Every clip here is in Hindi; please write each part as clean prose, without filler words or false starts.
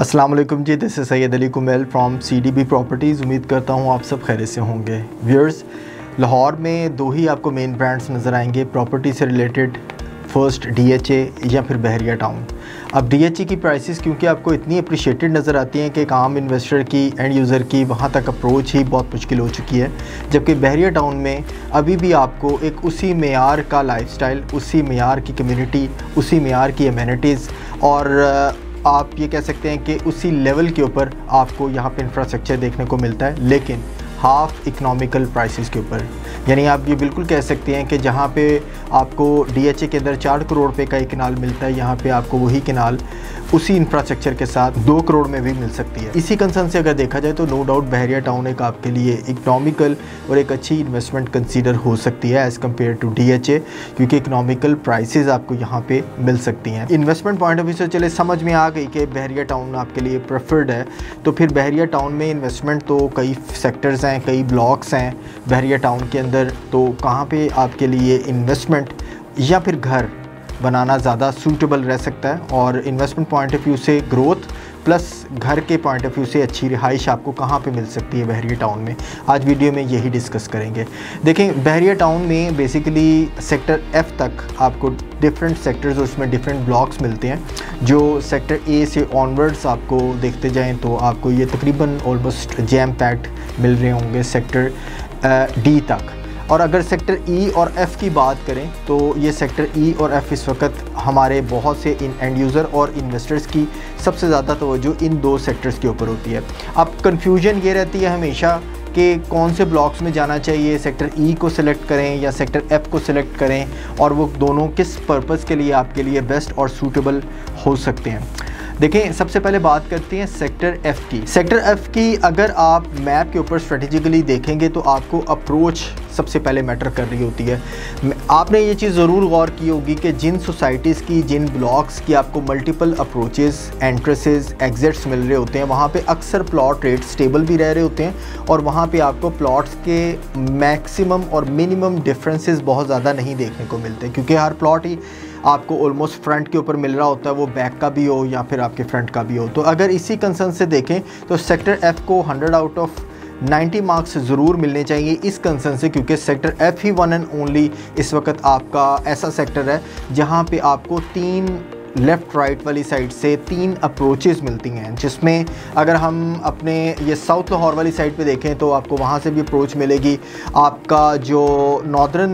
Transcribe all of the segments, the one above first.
अस्सलाम वालेकुम जी, this is Syed Ali Kumail from CDB properties. उम्मीद करता हूँ आप सब खैरियत से होंगे। व्यूअर्स, लाहौर में दो ही आपको मेन ब्रांड्स नज़र आएंगे प्रॉपर्टी से रिलेटेड। फर्स्ट DHA या फिर बहरिया टाउन। अब DHA की प्राइसेस क्योंकि आपको इतनी अप्रिशिएटेड नज़र आती हैं कि एक आम इन्वेस्टर की, एंड यूज़र की वहाँ तक अप्रोच ही बहुत मुश्किल हो चुकी है, जबकि बहरिया टाउन में अभी भी आपको एक उसी मेयार का लाइफस्टाइल, उसी मेयार की कम्युनिटी, उसी मेयार की एमिनिटीज़ और आप ये कह सकते हैं कि उसी लेवल के ऊपर आपको यहाँ पे इंफ्रास्ट्रक्चर देखने को मिलता है, लेकिन हाफ इकनॉमिकल प्राइसेस के ऊपर। यानी आप ये बिल्कुल कह सकते हैं कि जहाँ पे आपको DHA के अंदर 4 करोड़ रुपए का एक किनाल मिलता है, यहाँ पे आपको वही किनाल उसी इंफ्रास्ट्रक्चर के साथ 2 करोड़ में भी मिल सकती है। इसी कंसर्न से अगर देखा जाए तो नो डाउट बहरिया टाउन एक आपके लिए इकनॉमिकल और एक अच्छी इन्वेस्टमेंट कंसीडर हो सकती है एज़ कम्पेयर टू DHA, क्योंकि इकनॉमिकल प्राइसेस आपको यहाँ पे मिल सकती हैं। इन्वेस्टमेंट पॉइंट ऑफ व्यू से चले समझ में आ गई कि बहरिया टाउन आपके लिए प्रेफर्ड है, तो फिर बहरिया टाउन में इन्वेस्टमेंट तो कई सेक्टर्स हैं, कई ब्लॉक्स हैं बहरिया टाउन के अंदर, तो कहाँ पे आपके लिए इन्वेस्टमेंट या फिर घर बनाना ज़्यादा सूटेबल रह सकता है। और इन्वेस्टमेंट पॉइंट ऑफ व्यू से ग्रोथ प्लस घर के पॉइंट ऑफ व्यू से अच्छी रिहाइश आपको कहाँ पे मिल सकती है बहरिया टाउन में, आज वीडियो में यही डिस्कस करेंगे। देखें, बहरिया टाउन में बेसिकली सेक्टर F तक आपको डिफरेंट सेक्टर्स और उसमें डिफरेंट ब्लॉक्स मिलते हैं। जो सेक्टर A से ऑनवर्ड्स आपको देखते जाएँ तो आपको ये तकरीबन ऑलमोस्ट जैम पैक्ड मिल रहे होंगे सेक्टर D तक। और अगर सेक्टर E और F की बात करें तो ये सेक्टर E और F इस वक्त हमारे बहुत से एंड यूज़र और इन्वेस्टर्स की सबसे ज़्यादा तवज्जो इन दो सेक्टर्स के ऊपर होती है। अब कन्फ्यूजन ये रहती है हमेशा कि कौन से ब्लॉक्स में जाना चाहिए, सेक्टर E को सिलेक्ट करें या सेक्टर F को सिलेक्ट करें, और वो दोनों किस पर्पज़ के लिए आपके लिए बेस्ट और सूटेबल हो सकते हैं। देखें, सबसे पहले बात करते हैं सेक्टर F की। सेक्टर F की अगर आप मैप के ऊपर स्ट्रेटेजिकली देखेंगे तो आपको अप्रोच सबसे पहले मैटर कर रही होती है। आपने ये चीज़ ज़रूर गौर की होगी कि जिन सोसाइटीज़ की, जिन ब्लॉक्स की आपको मल्टीपल अप्रोचेस, एंट्रेंसेस, एग्जिट्स मिल रहे होते हैं, वहाँ पे अक्सर प्लॉट रेट स्टेबल भी रह रहे होते हैं और वहाँ पे आपको प्लॉट्स के मैक्सिमम और मिनिमम डिफरेंसेस बहुत ज़्यादा नहीं देखने को मिलते, क्योंकि हर प्लॉट ही आपको ऑलमोस्ट फ्रंट के ऊपर मिल रहा होता है, वो बैक का भी हो या फिर आपके फ्रंट का भी हो। तो अगर इसी कंसर्न से देखें तो सेक्टर F को 100 आउट ऑफ 90 मार्क्स ज़रूर मिलने चाहिए इस कंसर्न से, क्योंकि sector F he one and only इस वक्त आपका ऐसा सेक्टर है जहां पे आपको 3 लेफ़्ट राइट वाली साइड से 3 अप्रोचेस मिलती हैं, जिसमें अगर हम अपने ये साउथ लाहौर वाली साइड पे देखें तो आपको वहाँ से भी अप्रोच मिलेगी। आपका जो नॉर्दर्न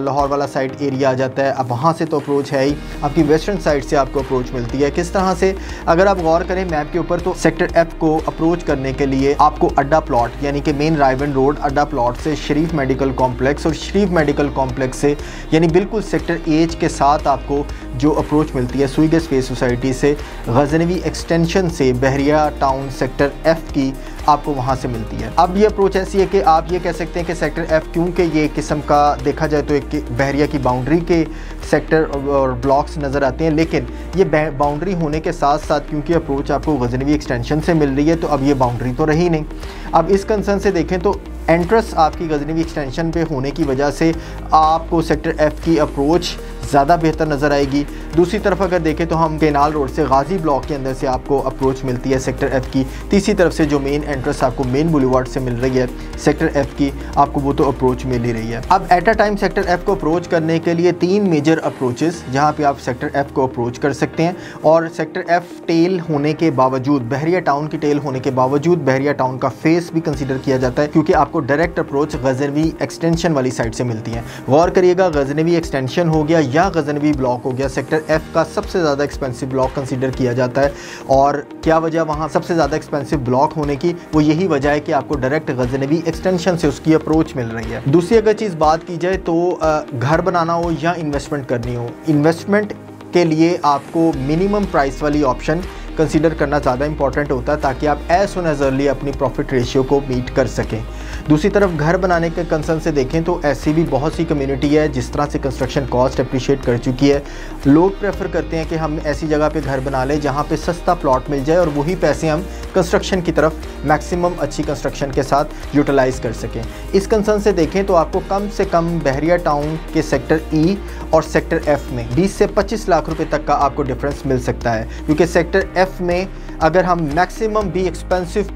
लाहौर वाला साइड एरिया आ जाता है, अब वहाँ से तो अप्रोच है ही, आपकी वेस्टर्न साइड से आपको अप्रोच मिलती है। किस तरह से, अगर आप गौर करें मैप के ऊपर, तो सेक्टर F को अप्रोच करने के लिए आपको अड्डा प्लॉट यानी कि मेन रायवन रोड अड्डा प्लॉट से शरीफ मेडिकल कॉम्प्लेक्स, और शरीफ मेडिकल कॉम्प्लेक्स से यानी बिल्कुल सेक्टर H के साथ आपको जो अप्रोच मिलती है स्वीगर स्पेस सोसाइटी से, गजनवी एक्सटेंशन से बहरिया टाउन सेक्टर F की आपको वहाँ से मिलती है। अब ये अप्रोच ऐसी है कि आप ये कह सकते हैं कि सेक्टर F, क्योंकि ये किस्म का देखा जाए तो एक बहरिया की बाउंड्री के सेक्टर और ब्लॉक्स नज़र आते हैं, लेकिन ये बाउंड्री होने के साथ साथ क्योंकि अप्रोच आपको गजनवी एक्सटेंशन से मिल रही है तो अब ये बाउंड्री तो रही नहीं। अब इस कंसर्न से देखें तो एंट्रेंस आपकी गजनवी एक्सटेंशन पे होने की वजह से आपको सेक्टर F की अप्रोच ज़्यादा बेहतर नज़र आएगी। दूसरी तरफ अगर देखें तो हम केनाल रोड से गाजी ब्लॉक के अंदर से आपको अप्रोच मिलती है सेक्टर F की। तीसरी तरफ से जो मेन एंट्रेंस आपको मेन बुलेवार्ड से मिल रही है सेक्टर F की, आपको वो तो अप्रोच मिल ही रही है। अब at a time sector F को अप्रोच करने के लिए 3 मेजर अप्रोचेस जहाँ पे आप सेक्टर F को अप्रोच कर सकते हैं, और सेक्टर F टेल होने के बावजूद, बहरिया टाउन की टेल होने के बावजूद बहरिया टाउन का फेस भी कंसिडर किया जाता है, क्योंकि आपको डायरेक्ट अप्रोच गजनवी एक्सटेंशन वाली साइड से मिलती है। गौर करिएगा, गजनवी एक्सटेंशन हो गया या गजनवी ब्लॉक हो गया, सेक्टर F का सबसे ज़्यादा एक्सपेंसिव ब्लॉक कंसीडर किया जाता है। और क्या वजह वहाँ सबसे ज़्यादा एक्सपेंसिव ब्लॉक होने की, वो यही वजह है कि आपको डायरेक्ट गजनवी एक्सटेंशन से उसकी अप्रोच मिल रही है। दूसरी अगर चीज़ बात की जाए तो घर बनाना हो या इन्वेस्टमेंट करनी हो, इन्वेस्टमेंट के लिए आपको मिनिमम प्राइस वाली ऑप्शन कंसीडर करना ज़्यादा इंपॉर्टेंट होता है, ताकि आप एज सुन एज अर्ली अपनी प्रॉफिट रेशियो को मीट कर सकें। दूसरी तरफ घर बनाने के कंसर्न से देखें तो ऐसी भी बहुत सी कम्युनिटी है जिस तरह से कंस्ट्रक्शन कॉस्ट अप्रिशिएट कर चुकी है। लोग प्रेफर करते हैं कि हम ऐसी जगह पे घर बना लें जहाँ पे सस्ता प्लॉट मिल जाए और वही पैसे हम कंस्ट्रक्शन की तरफ मैक्सिमम अच्छी कंस्ट्रक्शन के साथ यूटिलाइज़ कर सकें। इस कंसर्न से देखें तो आपको कम से कम बहरिया टाउन के सेक्टर E और सेक्टर F में 20 से 25 लाख रुपए तक का आपको डिफरेंस मिल सकता है, क्योंकि सेक्टर F में अगर हम मैक्सिमम भी एक्सपेंसिव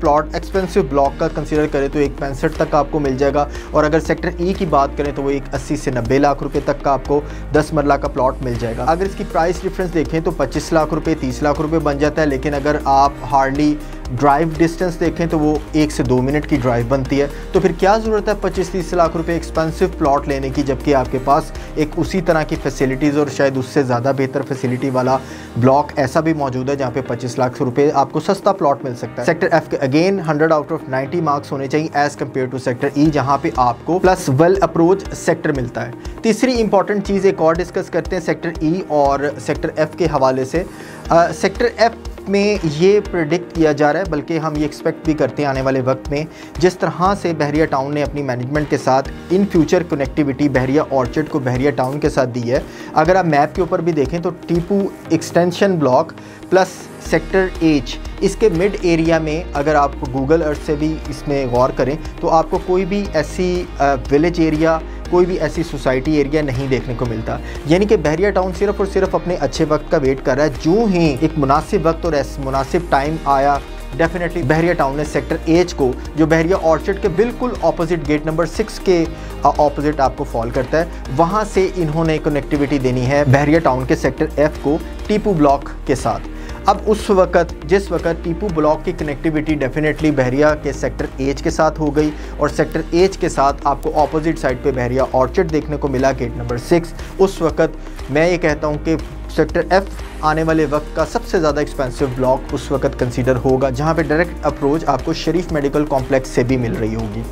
ब्लॉक का कंसीडर करें तो 1.65 तक आपको मिल जाएगा। और अगर सेक्टर ई की बात करें तो वो एक 80 से 90 लाख रुपए तक का आपको 10 मरला का प्लॉट मिल जाएगा। अगर इसकी प्राइस डिफरेंस देखें तो 25 लाख रुपए 30 लाख रुपए बन जाता है, लेकिन अगर आप हार्डली ड्राइव डिस्टेंस देखें तो वो 1 से 2 मिनट की ड्राइव बनती है। तो फिर क्या ज़रूरत है 25-30 लाख रुपए एक्सपेंसिव प्लॉट लेने की, जबकि आपके पास एक उसी तरह की फैसिलिटीज़ और शायद उससे ज़्यादा बेहतर फैसिलिटी वाला ब्लॉक ऐसा भी मौजूद है जहाँ पे 25 लाख रुपए आपको सस्ता प्लॉट मिल सकता है। सेक्टर एफ के अगेन 100 आउट ऑफ 90 मार्क्स होने चाहिए as compared to sector E, जहाँ पे आपको प्लस वेल अप्रोच सेक्टर मिलता है। तीसरी इंपॉर्टेंट चीज़ एक और डिस्कस करते हैं सेक्टर ई और सेक्टर एफ के हवाले से। सेक्टर एफ में ये प्रेडिक्ट किया जा रहा है, बल्कि हम ये एक्सपेक्ट भी करते हैं आने वाले वक्त में, जिस तरह से बहरिया टाउन ने अपनी मैनेजमेंट के साथ in future connectivity Bahria orchard को बहरिया टाउन के साथ दी है। अगर आप मैप के ऊपर भी देखें तो Tipu extension block plus sector H, इसके मिड एरिया में अगर आप गूगल अर्थ से भी इसमें गौर करें तो आपको कोई भी ऐसी विलेज एरिया, कोई भी ऐसी सोसाइटी एरिया नहीं देखने को मिलता। यानी कि बहरिया टाउन सिर्फ और सिर्फ अपने अच्छे वक्त का वेट कर रहा है। जो ही एक मुनासिब वक्त और मुनासिब टाइम आया, डेफिनेटली बहरिया टाउन ने सेक्टर एच को, जो बहरिया ऑर्चर्ड के बिल्कुल ऑपोजिट गेट नंबर 6 के ऑपोजिट आपको फॉल करता है, वहाँ से इन्होंने कनेक्टिविटी देनी है बहरिया टाउन के सेक्टर एफ को टीपू ब्लॉक के साथ। अब उस वक़्त जिस वक़्त टीपू ब्लॉक की कनेक्टिविटी डेफिनेटली बहरिया के सेक्टर एच के साथ हो गई और सेक्टर एच के साथ आपको ऑपोजिट साइड पे बहरिया ऑर्चर्ड देखने को मिला गेट नंबर 6, उस वक़्त मैं ये कहता हूँ कि सेक्टर एफ आने वाले वक्त का सबसे ज़्यादा एक्सपेंसिव ब्लॉक उस वक्त कंसीडर होगा, जहाँ पे डायरेक्ट अप्रोच आपको शरीफ मेडिकल कॉम्प्लेक्स से भी मिल रही होगी।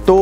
तो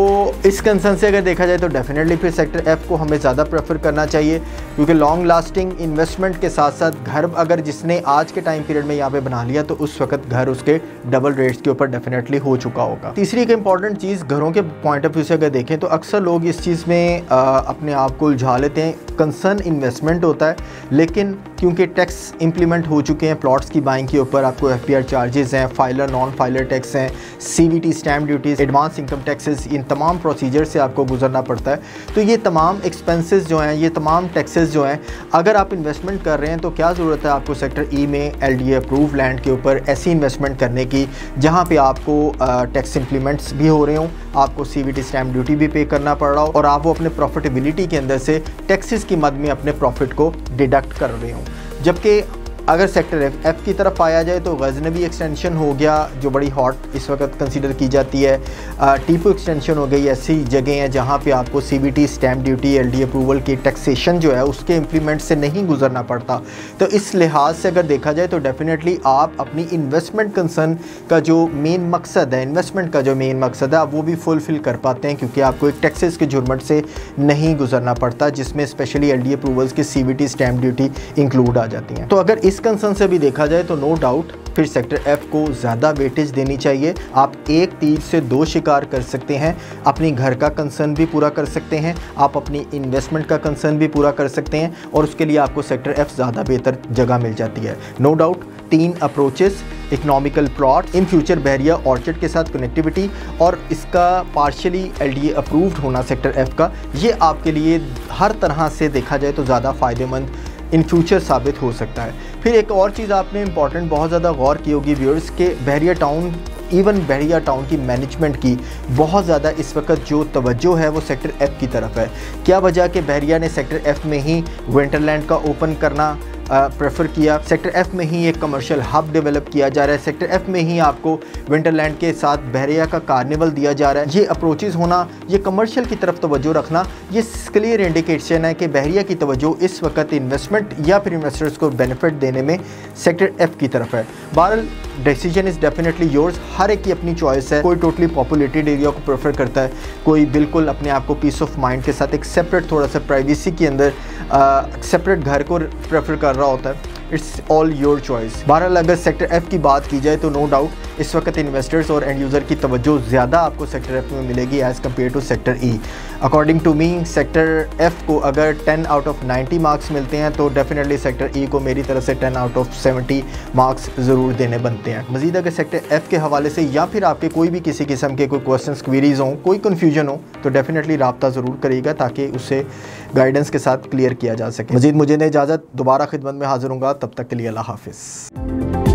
इस कंसर्न से अगर देखा जाए तो डेफिनेटली फिर सेक्टर एफ को हमें ज़्यादा प्रेफर करना चाहिए, क्योंकि लॉन्ग लास्टिंग इन्वेस्टमेंट के साथ साथ घर अगर जिसने आज के टाइम पीरियड में यहाँ पे बना लिया तो उस वक्त घर उसके डबल रेट्स के ऊपर डेफिनेटली हो चुका होगा। तीसरी एक इंपॉर्टेंट चीज़ घरों के पॉइंट ऑफ व्यू से अगर देखें तो अक्सर लोग इस चीज़ में अपने आप को उलझा लेते हैं। कंसर्न इन्वेस्टमेंट होता है, लेकिन क्योंकि टैक्स इम्प्लीमेंट हो चुके हैं प्लॉट्स की बाइंग के ऊपर, आपको FPR चार्जेस हैं, फाइलर नॉन फाइलर टैक्स हैं, CVT stamp duties, advance income taxes, इन तमाम प्रोसीजर से आपको गुजरना पड़ता है। तो ये तमाम एक्सपेंसेस जो हैं, ये तमाम टैक्सेस जो हैं, अगर आप इन्वेस्टमेंट कर रहे हैं तो क्या ज़रूरत है आपको सेक्टर ई में LDA अप्रूव लैंड के ऊपर ऐसी इन्वेस्टमेंट करने की जहाँ पर आपको टैक्स इम्प्लीमेंट्स भी हो रहे हों, आपको CVT स्टैम्प ड्यूटी भी पे करना पड़ रहा हो और आप वो अपने प्रॉफिटेबिलिटी के अंदर से टैक्सेस की मद में अपने प्रॉफिट को डिडक्ट कर रहे हों। जबकि अगर सेक्टर एफ की तरफ आया जाए तो गजनवी एक्सटेंशन हो गया, जो बड़ी हॉट इस वक्त कंसीडर की जाती है, टीपू एक्सटेंशन हो गई, ऐसी जगह हैं जहाँ पे आपको CVT stamp duty LD approval की टैक्सेशन जो है उसके इम्प्लीमेंट से नहीं गुजरना पड़ता। तो इस लिहाज से अगर देखा जाए तो डेफिनेटली आप अपनी इन्वेस्टमेंट कंसर्न का जो मेन मकसद है, इन्वेस्टमेंट का जो मेन मकसद है, आप वो भी फुलफ़िल कर पाते हैं, क्योंकि आपको एक टैक्सेस के जुर्मट से नहीं गुजरना पड़ता, जिसमें स्पेशली LD अप्रूवल्स की CVT स्टैम्प ड्यूटी इंक्लूड आ जाती हैं। तो अगर इस कंसर्न से भी देखा जाए तो नो डाउट फिर सेक्टर एफ को ज़्यादा वेटेज देनी चाहिए। आप एक तीर से दो शिकार कर सकते हैं, अपनी घर का कंसर्न भी पूरा कर सकते हैं, आप अपनी इन्वेस्टमेंट का कंसर्न भी पूरा कर सकते हैं, और उसके लिए आपको सेक्टर एफ ज़्यादा बेहतर जगह मिल जाती है। No doubt 3 approaches, economical plot, in future Bahria orchard के साथ कनेक्टिविटी और इसका पार्शियली LDA अप्रूव्ड होना सेक्टर एफ का, ये आपके लिए हर तरह से देखा जाए तो ज़्यादा फ़ायदेमंद इन फ्यूचर साबित हो सकता है। फिर एक और चीज़ आपने इंपॉर्टेंट बहुत ज़्यादा गौर की होगी व्यूअर्स के बहरिया टाउन, इवन बहरिया टाउन की मैनेजमेंट की बहुत ज़्यादा इस वक्त जो तवज्जो है वो सेक्टर एफ की तरफ है। क्या वजह कि बहरिया ने सेक्टर एफ में ही विंटरलैंड का ओपन करना प्रेफर किया, सेक्टर एफ में ही एक कमर्शियल हब डेवलप किया जा रहा है, सेक्टर एफ में ही आपको विंटरलैंड के साथ बहरिया का कार्निवल दिया जा रहा है। ये अप्रोचेस होना, ये कमर्शियल की तरफ तवज्जो रखना, ये क्लियर इंडिकेशन है कि बहरिया की तवज्जो इस वक्त इन्वेस्टमेंट या फिर इन्वेस्टर्स को बेनिफिट देने में सेक्टर एफ की तरफ है। बहरहाल डिसीजन इज़ डेफिनेटली योर्स, हर एक की अपनी चॉइस है। कोई टोटली पॉपुलेटेड एरिया को प्रेफर करता है, कोई बिल्कुल अपने आप को पीस ऑफ माइंड के साथ एक सेपरेट थोड़ा सा प्राइवेसी के अंदर सेपरेट घर को प्रेफर कर रहा होता है। It's all your choice. बहरहाल अगर सेक्टर एफ की बात की जाए तो नो डाउट इस वक्त इन्वेस्टर्स और एंड यूज़र की तवज्जो ज़्यादा आपको सेक्टर एफ में मिलेगी as compared to sector E. According to me sector F को अगर 10 आउट ऑफ 90 मार्क्स मिलते हैं तो डेफिनेटली सेक्टर ई को मेरी तरफ से 10 आउट ऑफ 70 मार्क्स ज़रूर देने बनते हैं। मज़ीद अगर सेक्टर एफ के हवाले से या फिर आपके कोई भी किसी किस्म के कोई क्वेश्चन क्वेरीज हों, कोई कन्फ्यूजन हो तो डेफिनेटली रब्ता ज़रूर करिएगा ताकि उससे गाइडेंस के साथ क्लियर किया जा सके। मज़ीद मुझे इजाज़त, दोबारा खिदमत में हाजिर हूँगा, तब तक के लिए अल्लाह हाफ़िज़।